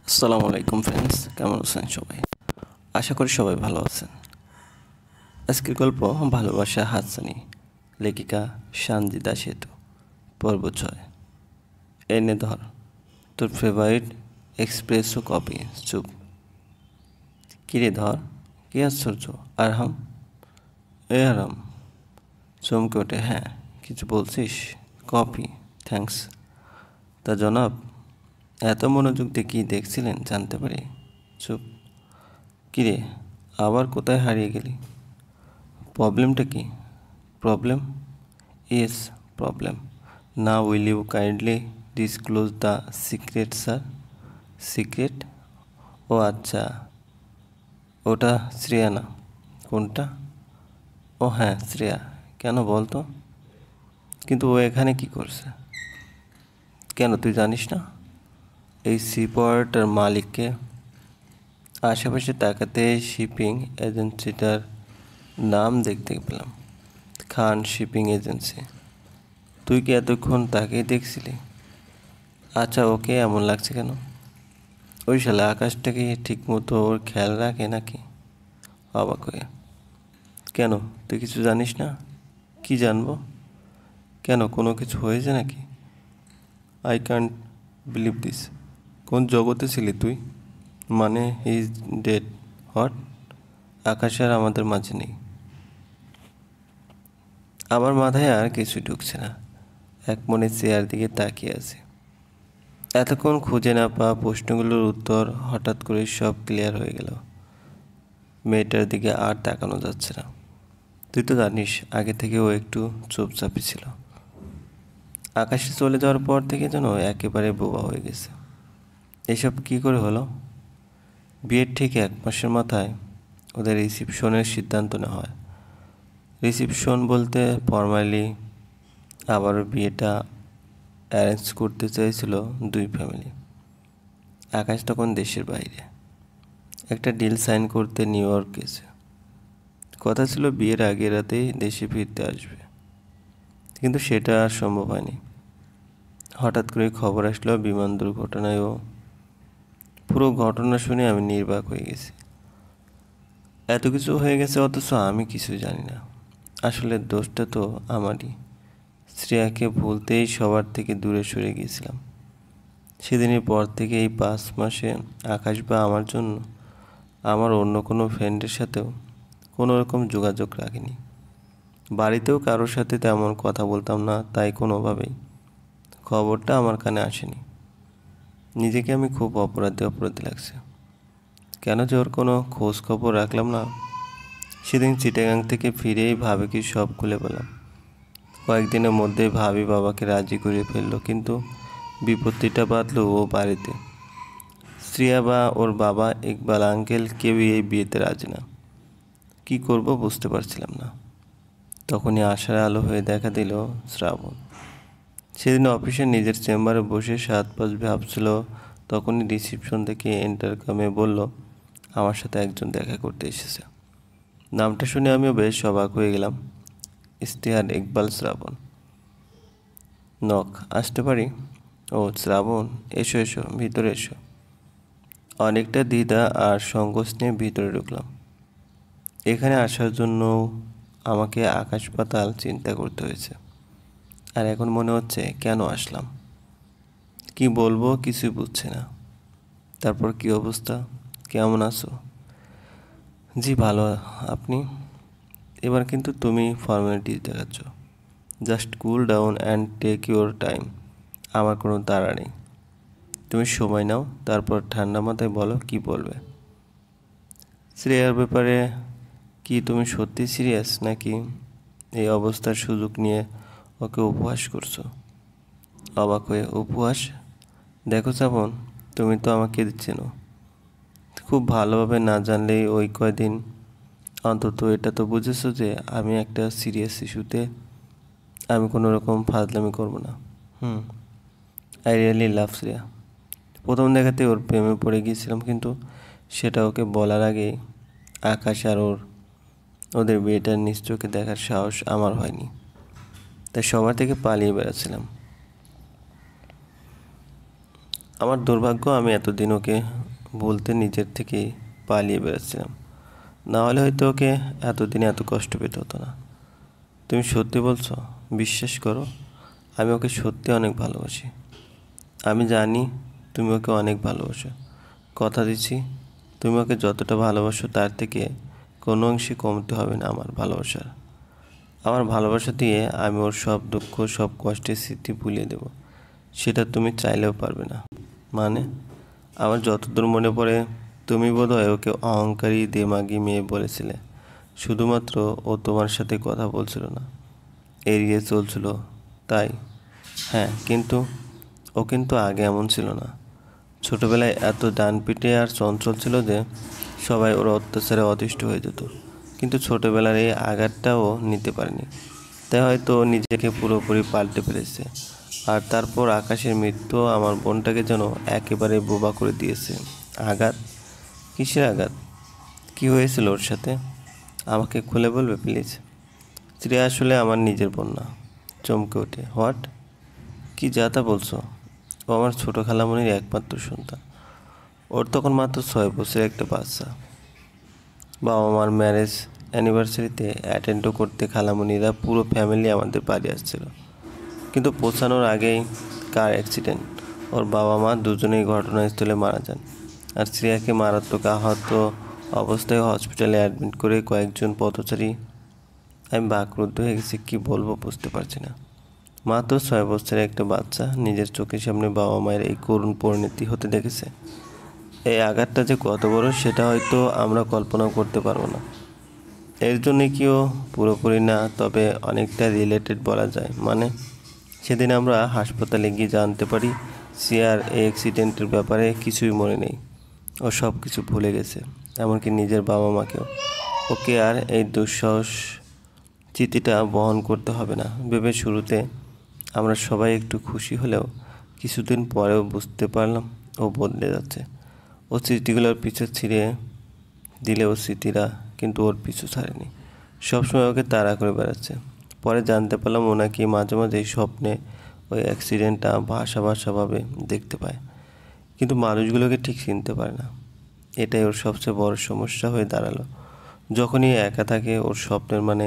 আসসালামু আলাইকুম ফ্রেন্ডস, কেমন আছেন সবাই? আশা করি সবাই ভালো আছেন। আজকের গল্প ভালোবাসা হাতছানি, লেখিকা সানজিদা সেতু, পর্ব 6। এনে ধর তোর ফেভারিট এক্সপ্রেসো কপি। চুপ। কিরে ধর, কি আশ্চর্য? আরহাম? আরাম চমকে ওঠে। হ্যাঁ, কিছু বলছিস? Copy, thanks. তা জনাব, এত মনোযোগ দিয়ে কী দেখছিলেন জানতে পারি? চুপ। কিরে, আবার কোথায় হারিয়ে গেলি? প্রবলেমটা কি? প্রবলেম? Yes, problem. না, will you kindly disclose the secret sir? Secret? ও আচ্ছা, ওটা শ্রেয়া না? কোনটা? ও হ্যাঁ, শ্রেয়া। কেন বল তো? কিন্তু ও এখানে কি করছে? কেন, তুই জানিস না? এই সিপোর্টের মালিককে? আশেপাশে তাকাতে শিপিং এজেন্সিটার নাম দেখতে পেলাম, খান শিপিং এজেন্সি। তুই কি এতক্ষণ তাকেই দেখছিলি? আচ্ছা, ওকে এমন লাগছে কেন? ওই শালা আকাশটাকে ঠিক মতো ওর খেয়াল রাখে নাকি? অবাক হয়ে। কেন, তুই কিছু জানিস না? কি জানবো? কেন, কোনো কিছু হয়েছে নাকি? I can't believe this. কোন জগতে ছিলি তুই? মানে হি ইজ ডেড? হোয়াট? আকাশ আর আমাদের মাঝে নেই। আমার মাথায় আর কিছু ঢুকছে না। এক মনে চেয়ার দিকে তাকিয়ে আছে। এতক্ষণ খুঁজে না পাওয়া প্রশ্নগুলোর উত্তর হঠাৎ করে সব ক্লিয়ার হয়ে গেল। মেয়েটার দিকে আর তাকানো যাচ্ছে না। তুই তো জানিস, আগে থেকে ও একটু চুপচাপই ছিল। আকাশে চলে যাওয়ার পর থেকে যেন একেবারে বোবা হয়ে গেছে। এসব কি করে হলো? বিয়ের ঠিক 1 মাসের মাথায় ওদের রিসিপশনের সিদ্ধান্ত নেওয়া হয়। রিসিপশন বলতে ফর্মালি আবারও বিয়েটা অ্যারেঞ্জ করতে চেয়েছিল দুই ফ্যামিলি। আকাশ তখন দেশের বাইরে একটা ডিল সাইন করতে নিউ ইয়র্ক গেছে। কথা ছিল বিয়ের আগের রাতেই দেশে ফিরতে আসবে, কিন্তু সেটা আর সম্ভব হয়নি। হঠাৎ করে খবর আসলো বিমান দুর্ঘটনায়। ও পুরো ঘটনা শুনে আমি নির্বাক হয়ে গেছি। এত কিছু হয়ে গেছে অথচ আমি কিছু জানি না। আসলে দোষটা তো আমারই। শ্রেয়াকে ভুলতেই সবার থেকে দূরে সরে গিয়েছিলাম। সেদিনের পর থেকে এই 5 মাসে আকাশ বা আমার জন্য আমার অন্য কোনো ফ্রেন্ডের সাথেও কোনো রকম যোগাযোগ রাখিনি। বাড়িতেও কারোর সাথে তেমন কথা বলতাম না, তাই কোনোভাবেই খবরটা আমার কানে আসেনি। নিজেকে আমি খুব অপরাধী অপরাধী লাগছে। কেন যে ওর কোনো খোঁজ খবর রাখলাম না। সেদিন চিটাগাং থেকে ফিরেই ভাবিকে সব খুলে বললাম। কয়েকদিনের মধ্যেই ভাবি বাবাকে রাজি করিয়ে ফেললো, কিন্তু বিপত্তিটা বাঁধলো ও বাড়িতে। শ্রিয়া বা ওর বাবা ইকবাল আঙ্কেল কেউই এই বিয়েতে রাজি না। কি করব বুঝতে পারছিলাম না। তখনই আশার আলো হয়ে দেখা দিল শ্রাবণ। সেদিন অফিসে নিজের চেম্বারে বসে 7-5 ভাবছিল, তখনই রিসিপশন থেকে ইন্টারকমে বলল আমার সাথে একজন দেখা করতে এসেছে। নামটা শুনে আমিও বেশ অবাক হয়ে গেলাম। ইশতেহার ইকবাল শ্রাবণ। নক, আসতে পারি? ও শ্রাবণ, এসো এসো, ভিতরে এসো। অনেকটা দ্বিধা আর সংকোচ নিয়ে ভিতরে ঢুকলাম। এখানে আসার জন্য আমাকে আকাশ পাতাল চিন্তা করতে হয়েছে। আর এখন মনে হচ্ছে কেন আসলাম। কি বলবো কিছুই বুঝছি না। তারপর কি অবস্থা, কেমন আছো? জি ভালো। আপনি? এবার কিন্তু তুমি ফর্মালিটিস দেখাচ্ছ। Just cool down and take your time. আমার কোনো তাড়া নেই। তুমি সময় নাও, তারপর ঠান্ডা মাথায় বলো কি বলবে। শ্রেয়ার ব্যাপারে কি তুমি সত্যি সিরিয়াস, নাকি এই অবস্থার সুযোগ নিয়ে ওকে উপহাস করছো? অবাক হয়ে, উপহাস? দেখো শ্রাবণ, তুমি তো আমাকে চেনো খুব ভালোভাবে। না জানলেই ওই কয়দিন অন্তত এটা তো বুঝেছো যে আমি একটা সিরিয়াস ইস্যুতে আমি কোনো রকম ফাজলামি করবো না। I really love Shreya. প্রথম দেখাতে ওর প্রেমে পড়ে গিয়েছিলাম, কিন্তু সেটা ওকে বলার আগেই আকাশ আর ওদের বিয়েটা নিজ চোখে দেখার সাহস আমার হয়নি। তাই সবার থেকে পালিয়ে বেড়াচ্ছিলাম। আমার দুর্ভাগ্য, আমি এতদিন ওকে বলতে নিজের থেকে পালিয়ে বেড়াচ্ছিলাম। না হলে হয়তো ওকে এতদিনে এত কষ্ট পেতে হতো না। তুমি সত্যি বলছো? বিশ্বাস করো, আমি ওকে সত্যি অনেক ভালোবাসি। আমি জানি তুমি ওকে অনেক ভালোবাসো। কথা দিচ্ছি, তুমি ওকে যতটা ভালোবাসো তার থেকে কোনো অংশে কমতে হবে না আমার ভালোবাসার। আমার ভালোবাসা দিয়ে আমি ওর সব দুঃখ, সব কষ্টের স্মৃতি ভুলিয়ে দেব। সেটা তুমি চাইলেও পারবে না। মানে, আমার যতদূর মনে পড়ে, তুমি বোধহয় ওকে অহংকারী, দেমাগী মেয়ে বলেছিলে। শুধুমাত্র ও তোমার সাথে কথা বলছিল না, এড়িয়ে চলছিল, তাই। হ্যাঁ, কিন্তু ও কিন্তু আগে এমন ছিল না। ছোটবেলায় এত ডানপিটে আর চঞ্চল ছিল যে সবাই ওর অত্যাচারে অতিষ্ঠ হয়ে যেত। কিন্তু ছোটবেলার এই আঘাতটাও নিতে পারেনি, তাই হয়তো ও নিজেকে পুরোপুরি পাল্টে ফেলেছে। আর তারপর আকাশের মৃত্যু আমার বোনটাকে যেন একেবারে বোবা করে দিয়েছে। আঘাত? কিসের আঘাত? কি হয়েছিল ওর সাথে? আমাকে খুলে বলবে প্লিজ? শ্রেয়া আসলে আমার নিজের বোন না। চমকে ওঠে। হোয়াট? কি যা তা বলছো? ও আমার ছোটো খালামণির একমাত্র সন্তান। ওর তখন মাত্র 6 বছরের একটা বাচ্চা। বাবা মার ম্যারেজ অ্যানিভার্সারিতে অ্যাটেন্ডও করতে খালামণিরা পুরো ফ্যামিলি আমাদের বাড়ি আসছিল। কিন্তু পৌঁছানোর আগেই কার অ্যাক্সিডেন্ট। ওর বাবা মা দুজনেই ঘটনাস্থলে মারা যান। আর শ্রেয়াকে মারাত্মক আহত অবস্থায় হসপিটালে অ্যাডমিট করে কয়েকজন পথচারী। আমি বাকরুদ্ধ হয়ে গেছি, কী বলবো বুঝতে পারছি না। মাত্র 6 বছরের একটা বাচ্চা নিজের চোখের সামনে বাবা মায়ের এই করুণ পরিণতি হতে দেখেছে। এই আঘাতটা যে কত বড় সেটা হয়তো আমরা কল্পনাও করতে পারবো না। এর জন্যে কিও পুরোপুরি না, তবে অনেকটা রিলেটেড বলা যায়। মানে, সেদিন আমরা হাসপাতালে গিয়ে জানতে পারি সিয়ার এই অ্যাক্সিডেন্টের ব্যাপারে কিছুই মনে নেই। ও সব কিছু ভুলে গেছে, এমনকি নিজের বাবা মাকেও। ওকে আর এই দুঃসাহস চিঠিটা বহন করতে হবে না ভেবে শুরুতে আমরা সবাই একটু খুশি হলেও কিছুদিন পরেও বুঝতে পারলাম ও বদলে যাচ্ছে। ও স্মৃতিগুলোর পিছু ছিঁড়ে দিলেও স্মৃতিরা কিন্তু ওর পিছু ছাড়েনি, সবসময় ওকে তাড়া করে বেড়াচ্ছে। পরে জানতে পারলাম ও নাকি মাঝে মাঝে স্বপ্নে ওই অ্যাক্সিডেন্টটা ভাষাভাবে দেখতে পায়, কিন্তু মানুষগুলোকে ঠিক চিনতে পারে না। এটাই ওর সবচেয়ে বড় সমস্যা হয়ে দাঁড়ালো। যখনই একা থাকে ওর স্বপ্নের মানে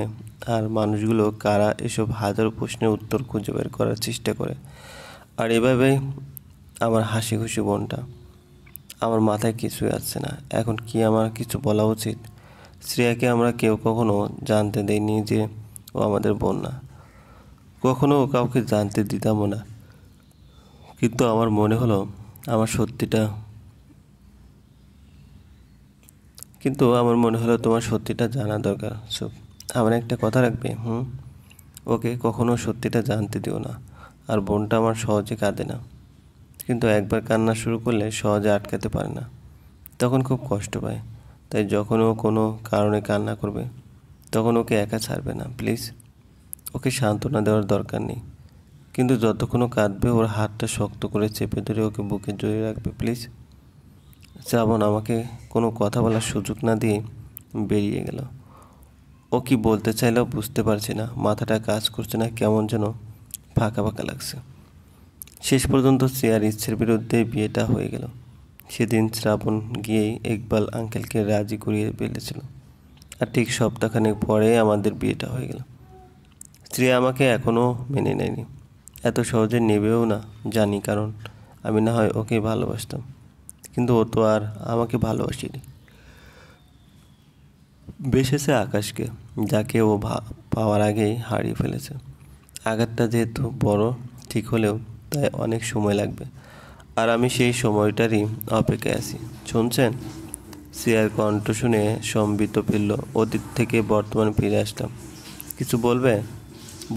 আর মানুষগুলো কারা, এসব হাজারো প্রশ্নের উত্তর খুঁজে বের করার চেষ্টা করে। আর এভাবেই আমার হাসি খুশি বোনটা। আমার মাথায় কিছুই আসছে না, এখন কি আমার কিছু বলা উচিত? শ্রেয়াকে আমরা কেউ কখনো জানতে দেইনি যে ও আমাদের বোন না, কখনো কাউকে জানতে দিতামও না। কিন্তু আমার মনে হলো আমার সত্যিটা তোমার সত্যিটা জানা দরকার। সব আমার একটা কথা রাখবে? ওকে কখনো সত্যিটা জানতে দিও না। আর বোনটা আমার সহজে কাঁদে না, কিন্তু একবার কান্না শুরু করলে সহজে আটকাতে পারে না, তখন খুব কষ্ট পায়। তাই যখন ও কোনো কারণে কান্না করবে তখন ওকে একা ছাড়বে না প্লিজ। ওকে সান্ত্বনা দেওয়ার দরকার নেই, কিন্তু যতক্ষণ ও কাঁদবে ওর হাতটা শক্ত করে চেপে ধরে ওকে বুকে জড়িয়ে রাখবে প্লিজ। শ্রাবণ আমাকে কোনো কথা বলার সুযোগ না দিয়ে বেরিয়ে গেল। ও কি বলতে চাইলেও বুঝতে পারছি না, মাথাটা কাজ করছে না, কেমন যেন ফাঁকা ফাঁকা লাগছে। শেষ পর্যন্ত শ্রেয়ার ইচ্ছের বিরুদ্ধে বিয়েটা হয়ে গেল। সেদিন শ্রাবণ গিয়েই ইকবাল আঙ্কেলকে রাজি করিয়ে ফেলেছিল, আর ঠিক সপ্তাহখানেক পরে আমাদের বিয়েটা হয়ে গেল। শ্রেয়া আমাকে এখনও মেনে নেয়নি, এত সহজে নেবেও না জানি, কারণ আমি না হয় ওকে ভালোবাসতাম, কিন্তু ও তো আর আমাকে ভালোবাসেনি, বেসেছে আকাশকে, যাকে ও পাওয়ার আগেই হারিয়ে ফেলেছে। আঘাতটা যেহেতু বড় ঠিক হলেও তাই অনেক সময় লাগবে, আর আমি সেই সময়টারই অপেক্ষায় আছি। শুনছেন? শ্রেয়ার কণ্ঠ শুনে সম্বিত ফিরল। অতীত থেকে বর্তমানে ফিরে আসলাম। কিছু বলবে?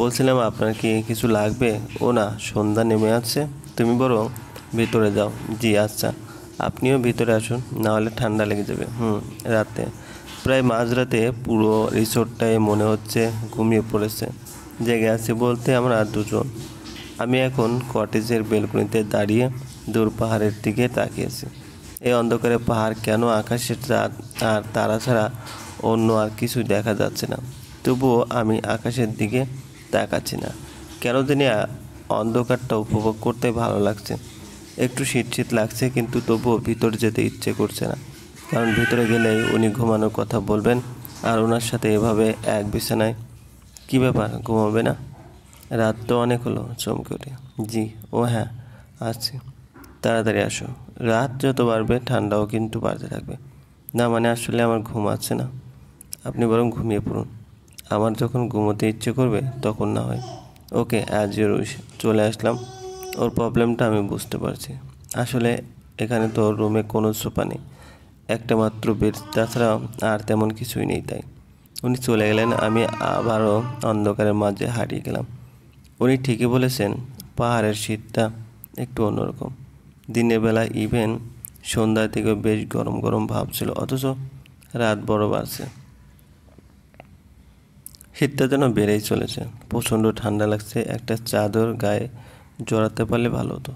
বলছিলাম আপনার কি কিছু লাগবে? ও না, সন্ধ্যা নেমে আসছে, তুমি বরং ভিতরে যাও। জি আচ্ছা, আপনিও ভিতরে আসুন, না হলে ঠান্ডা লেগে যাবে। রাতে প্রায় মাঝরাতে পুরো রিসোর্টটায় মনে হচ্ছে ঘুমিয়ে পড়েছে। জেগে আছি বলতে আমরা দুজন। আমি এখন কটেজের বেলকনিতে দাঁড়িয়ে দূর পাহাড়ের দিকে তাকিয়েছি। এই অন্ধকারে পাহাড় কেন, আকাশের চাঁদ আর তারা ছাড়া অন্য আর কিছু দেখা যাচ্ছে না। তবুও আমি আকাশের দিকে তাকাচ্ছি না, কেন জানি অন্ধকারটা উপভোগ করতে ভালো লাগছে। একটু শীত শীত লাগছে, কিন্তু তবুও ভিতরে যেতে ইচ্ছে করছে না, কারণ ভিতরে গেলেই উনি ঘুমানোর কথা বলবেন, আর ওনার সাথে এভাবে এক বিছানায়। কী ব্যাপার, ঘুমাবে না? রাত তো অনেক হলো, চমকে ওঠে। জি, ও হ্যাঁ, আসছি। তাড়াতাড়ি আসো। রাত যত বাড়বে ঠান্ডাও কিন্তু বাড়তে থাকবে। না মানে আসলে আমার ঘুম আসছে না। আপনি বরং ঘুমিয়ে পড়ুন। আমার যখন ঘুমোতে ইচ্ছে করবে তখন না হয়। ওকে, অ্যাজ ইউর উইশ। চলে আসলাম। ওর প্রবলেমটা আমি বুঝতে পারছি। আসলে এখানে তো রুমে কোনো সোফা নেই, একটা মাত্র বেড, তাছাড়া আর তেমন কিছুই নেই। তাই উনি চলে গেলেন, আমি আবারও অন্ধকারের মাঝে হারিয়ে গেলাম। উনি ঠিকই বলেছেন, পাহাড়ের শীতটা একটু অন্যরকম। দিনের বেলা ইভেন সন্ধ্যার দিকেও বেশ গরম গরম ভাব ছিল, অথচ রাত বড় বাড়ছে। শীতটা যেন বেড়েই চলেছে। প্রচণ্ড ঠান্ডা লাগছে, একটা চাদর গায়ে জড়াতে পারলে ভালো হতো,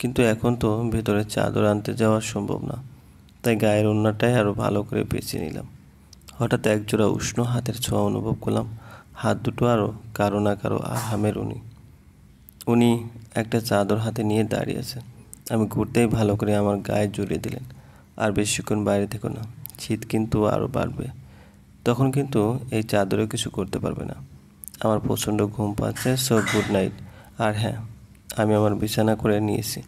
কিন্তু এখন তো ভেতরে চাদর আনতে যাওয়া সম্ভব না। তাই গায়ের ওড়নাটাই আরও ভালো করে পেঁচিয়ে নিলাম। হঠাৎ একজোড়া উষ্ণ হাতের ছোঁয়া অনুভব করলাম। হাত দুটো আরও কারো না কারো আহামের। উনি একটা চাদর হাতে নিয়ে দাঁড়িয়ে আছেন। আমি ঘুরতেই ভালো করে আমার গায়ে জড়িয়ে দিলেন। আর বেশিক্ষণ বাইরে থেকো না, শীত কিন্তু আরও বাড়বে। তখন কিন্তু এই চাদরে কিছু করতে পারবে না। আমার প্রচণ্ড ঘুম পাচ্ছে, সো গুড নাইট। আর হ্যাঁ, আমি আমার বিছানা করে নিয়েছি।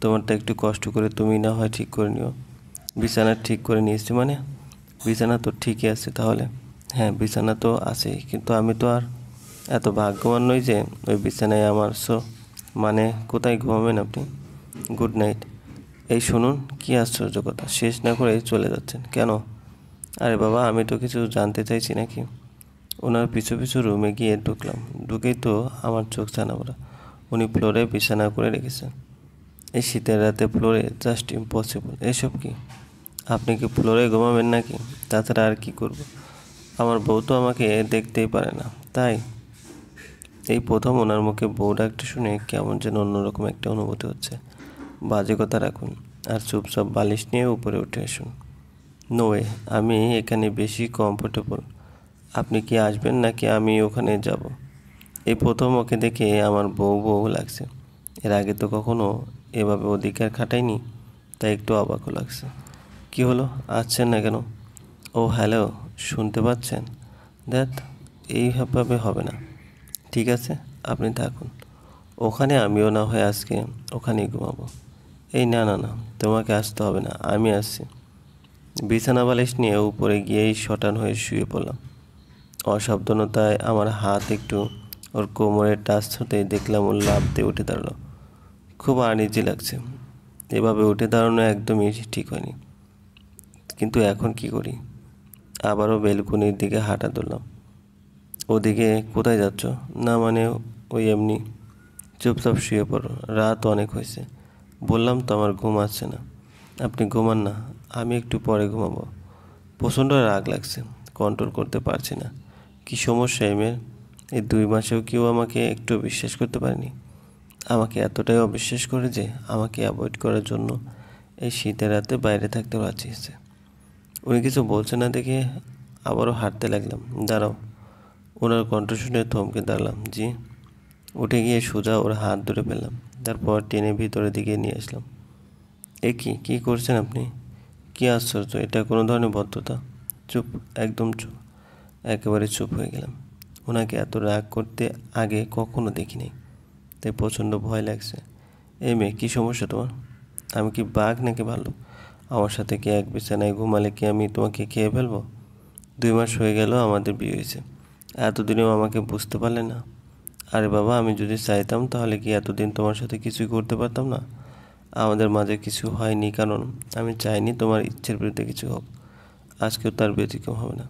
তোমারটা একটু কষ্ট করে তুমি না হয় ঠিক করে নিও। বিছানা ঠিক করে নিয়েছি মানে? বিছানা তো ঠিকই আছে তাহলে। হ্যাঁ, বিছানা তো আছেই, কিন্তু আমি তো আর এত ভাগ্যবান নই যে ওই বিছানায় আমার। মানে কোথায় ঘুমাবেন আপনি? Good night. এই শুনুন, কী আশ্চর্য কথা, শেষ না করে চলে যাচ্ছেন কেন? আরে বাবা, আমি তো কিছু জানতে চাইছি নাকি? ওনার পিছু পিছু রুমে গিয়ে ঢুকলাম। ঢুকেই তো আমার চোখ ছানাবড়া। উনি ফ্লোরে বিছানা করে রেখেছেন। এই শীতের রাতে ফ্লোরে, জাস্ট ইম্পসিবল। এসব কি? আপনি কি ফ্লোরে ঘুমাবেন নাকি? তাছাড়া আর কি করব? আমার বউ তো আমাকে দেখতেই পারে না, তাই। এই প্রথম ওনার মুখে বউ ডাকটা শুনে কেমন যেন অন্যরকম একটা অনুভূতি হচ্ছে। বাজে কথা রাখুন আর চুপচাপ বালিশ নিয়ে উপরে উঠে আসুন। নো ওয়ে, আমি এখানে বেশি কমফোর্টেবল। আপনি কি আসবেন নাকি আমি ওখানে যাব? এই প্রথম ওকে দেখে আমার বউ বউ লাগছে। এর আগে তো কখনো এভাবে অধিকার খাটাইনি, তাই একটু অবাকও লাগছে। কি হলো, আসছেন না কেন? ও হ্যালো, শুনতে পাচ্ছেন? দ্যাট, এইভাবে হবে না। ঠিক আছে, আপনি থাকুন ওখানে, আমিও না হয় আজকে ওখানেই ঘুমাবো। এই না না না, তোমাকে আসতে হবে না, আমি আসছি। বিছানা বালিশ নিয়ে উপরে গিয়েই শটান হয়ে শুয়ে পড়লাম। অসাবধানতায় আমার হাত একটু ওর কোমরে টাচ হতেই দেখলাম ও লাফ দিয়ে উঠে দাঁড়ালো। খুব আনইজি লাগছে। এভাবে উঠে দাঁড়ানো একদমই ঠিক হয়নি, কিন্তু এখন কি করি? আবারও বেলকনির দিকে হাঁটা ধরলাম। ওদিকে কোথায় যাচ্ছ? না মানে ওই এমনি। চুপচাপ শুয়ে পড়ো, রাত অনেক হয়েছে। বললাম তো আমার ঘুম আসছে না। আপনি ঘুমান না, আমি একটু পরে ঘুমাবো। প্রচণ্ড রাগ লাগছে, কন্ট্রোল করতে পারছি না। কি সমস্যা এই মেয়ের? এই 2 মাসেও কেউ আমাকে একটু বিশ্বাস করতে পারেনি। আমাকে এতটাই অবিশ্বাস করে যে আমাকে অ্যাভয়েড করার জন্য এই শীতের রাতে বাইরে থাকতে বাঁচিয়েছে। উনি কিছু বলছে না দেখে আবারও হাঁটতে লাগলাম। দাঁড়াও। ওনার কণ্ঠ শুনে থমকে দাঁড়ালাম। জি। উঠে গিয়ে সোজা ওর হাত ধরে ফেললাম, তারপর টেনে ভিতরের দিকে নিয়ে আসলাম। এ কী করছেন আপনি? কী আশ্চর্য, এটা কোনো ধরনের ভদ্রতা? চুপ, একদম চুপ। একেবারে চুপ হয়ে গেলাম। ওনাকে এত রাগ করতে আগে কখনো দেখিনি, তাই প্রচণ্ড ভয় লাগছে। এই মেয়ে, কী সমস্যা তোমার? আমি কি বাঘ নাকি ভাল্লুক? আমার সাথে কি এক বিছানায় ঘুমালে কি আমি তোমাকে খেয়ে ফেলবো? 2 মাস হয়ে গেল আমাদের বিয়ে হয়েছে, এতদিনেও আমাকে বুঝতে পারলে না? আরে বাবা, আমি যদি চাইতাম তাহলে কি এতদিন তোমার সাথে কিছুই করতে পারতাম না? আমাদের মাঝে কিছু হয়নি কারণ আমি চাইনি তোমার ইচ্ছের বিরুদ্ধে কিছু হোক। আজকেও তার ব্যতিক্রম হবে না,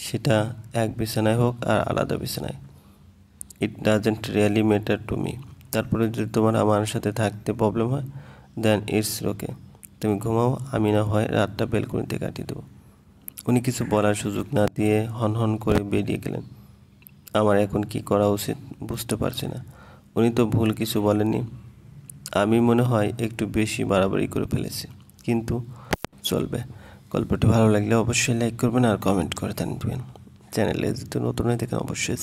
সেটা এক বিছানায় হোক আর আলাদা বিছানায়। It doesn't really matter to me. তারপরে যদি তোমার আমার সাথে থাকতে প্রবলেম হয়, দেন ইটস ওকে। তুমি ঘুমাও, আমি না হয় রাতটা বেলকনিতে কাটিয়ে দেবো। উনি কিছু বলার সুযোগ না দিয়ে হন করে বেরিয়ে গেলেন। আমার এখন কি করা উচিত বুঝতে পারছি না। উনি তো ভুল কিছু বলেননি, আমি মনে হয় একটু বেশি বাড়াবাড়ি করে ফেলেছি, কিন্তু চলবে। গল্পটি ভালো লাগলে অবশ্যই লাইক করবেন আর কমেন্ট করে জানিয়ে দেবেন। চ্যানেলে যদি নতুন হয়ে থাকেন অবশ্যই